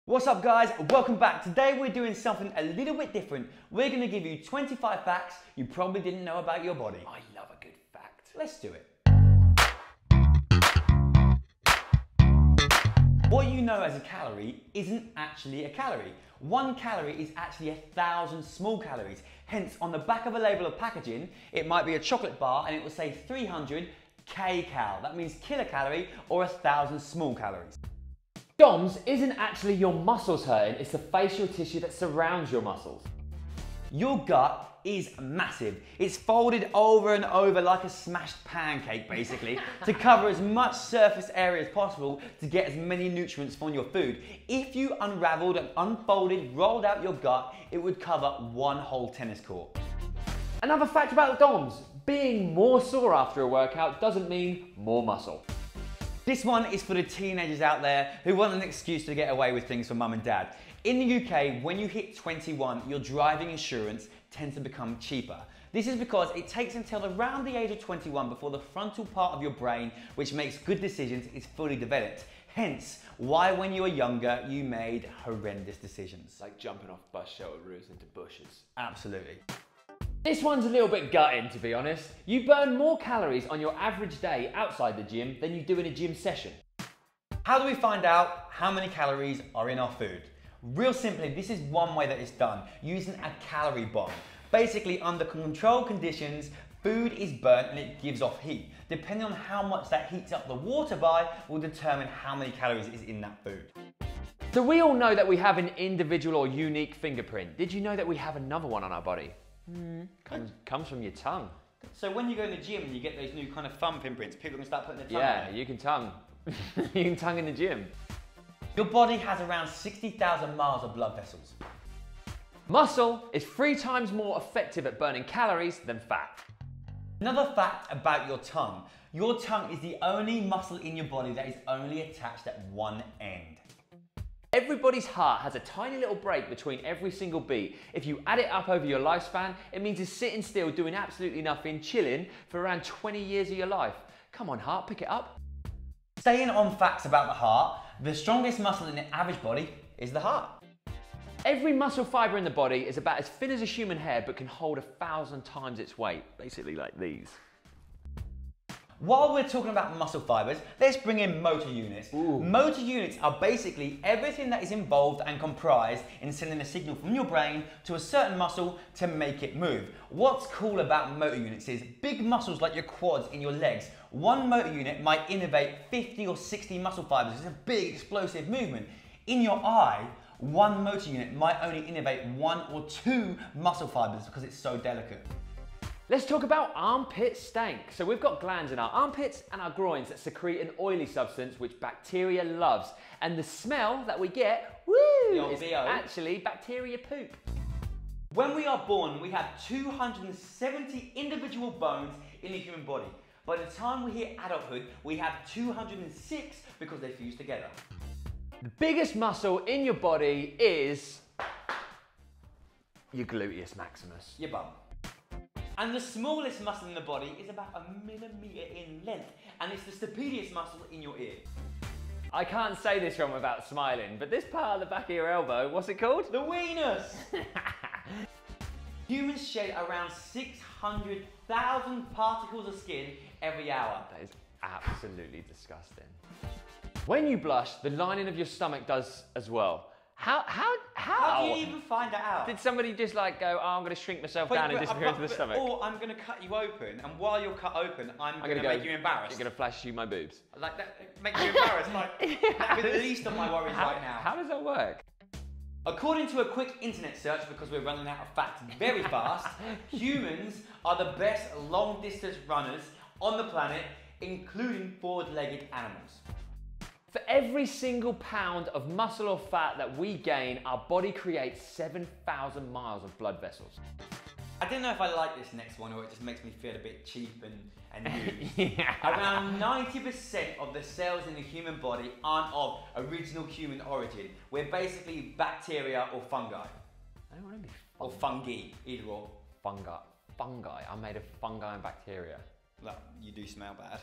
What's up guys, welcome back. Today we're doing something a little bit different. We're going to give you 25 facts you probably didn't know about your body. I love a good fact. Let's do it. What you know as a calorie isn't actually a calorie. 1 calorie is actually 1,000 small calories. Hence, on the back of a label of packaging, it might be a chocolate bar and it will say 300 kcal. That means kilocalorie or 1,000 small calories. DOMS isn't actually your muscles hurting, it's the facial tissue that surrounds your muscles. Your gut is massive. It's folded over and over like a smashed pancake, basically, to cover as much surface area as possible to get as many nutrients from your food. If you unraveled and unfolded, rolled out your gut, it would cover 1 whole tennis court. Another fact about DOMS, being more sore after a workout doesn't mean more muscle. This one is for the teenagers out there who want an excuse to get away with things from mum and dad. In the UK, when you hit 21, your driving insurance tends to become cheaper. This is because it takes until around the age of 21 before the frontal part of your brain, which makes good decisions, is fully developed. Hence, why when you were younger, you made horrendous decisions. Like jumping off bus shelter roofs into bushes. Absolutely. This one's a little bit gutting, to be honest. You burn more calories on your average day outside the gym than you do in a gym session. How do we find out how many calories are in our food? Real simply, this is one way that it's done, using a calorie bomb. Basically, under controlled conditions, food is burnt and it gives off heat. Depending on how much that heats up the water by will determine how many calories is in that food. So we all know that we have an individual or unique fingerprint. Did you know that we have another one on our body? Comes from your tongue. So when you go in the gym and you get those new kind of thumb imprints, people can start putting their tongue Yeah, on it. you can tongue. You can tongue in the gym. Your body has around 60,000 miles of blood vessels. Muscle is 3 times more effective at burning calories than fat. Another fact about your tongue is the only muscle in your body that is only attached at one end. Everybody's heart has a tiny little break between every single beat. If you add it up over your lifespan, it means it's sitting still doing absolutely nothing, chilling for around 20 years of your life. Come on heart, pick it up. Staying on facts about the heart, the strongest muscle in the average body is the heart. Every muscle fibre in the body is about as thin as a human hair but can hold 1,000 times its weight, basically like these. While we're talking about muscle fibers, let's bring in motor units. Ooh. Motor units are basically everything that is involved and comprised in sending a signal from your brain to a certain muscle to make it move. What's cool about motor units is big muscles like your quads in your legs. 1 motor unit might innervate 50 or 60 muscle fibers. It's a big explosive movement. In your eye, 1 motor unit might only innervate 1 or 2 muscle fibers because it's so delicate. Let's talk about armpit stank. So we've got glands in our armpits and our groins that secrete an oily substance which bacteria loves. And the smell that we get, is actually bacteria poop. When we are born, we have 270 individual bones in the human body. By the time we hit adulthood, we have 206 because they fuse together. The biggest muscle in your body is your gluteus maximus. Your bum. And the smallest muscle in the body is about 1 millimeter in length, and it's the stapedius muscle in your ear. I can't say this one without smiling, but this part of the back of your elbow, what's it called? The weenus! Humans shed around 600,000 particles of skin every hour. That is absolutely disgusting. When you blush, the lining of your stomach does as well. How do you even find that out? Did somebody just like go, oh, I'm going to shrink myself down and disappear into the stomach? Or I'm going to cut you open, and while you're cut open, I'm going to make you embarrassed. You're going to flash you my boobs. Like that, make you embarrassed. Like, that'd be the least of my worries right now. How does that work? According to a quick internet search, because we're running out of facts very fast, humans are the best long distance runners on the planet, including forward-legged animals. For every single pound of muscle or fat that we gain, our body creates 7,000 miles of blood vessels. I don't know if I like this next one or it just makes me feel a bit cheap and used. Yeah. Around 90% of the cells in the human body aren't of original human origin. We're basically bacteria or fungi. I don't want to be or fungi, either or. Fungi. Fungi. I'm made of fungi and bacteria. Well, you do smell bad.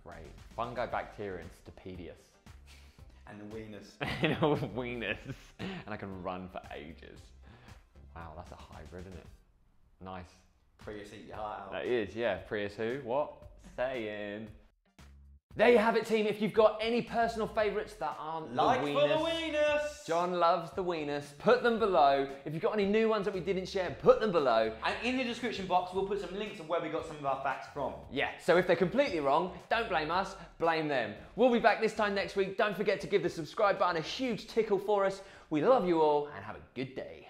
Great. Fungi, bacteria and stapedius. And the weenus. And a weenus. And I can run for ages. Wow, that's a hybrid, isn't it? Nice. Prius eat your heart out. That is, yeah. Prius who? What? Saying. There you have it, team. If you've got any personal favourites that aren't like the weenus. for the weenus. John loves the weenus. Put them below. If you've got any new ones that we didn't share, put them below. And in the description box, we'll put some links of where we got some of our facts from. Yeah, so if they're completely wrong, don't blame us, blame them. We'll be back this time next week. Don't forget to give the subscribe button a huge tickle for us. We love you all and have a good day.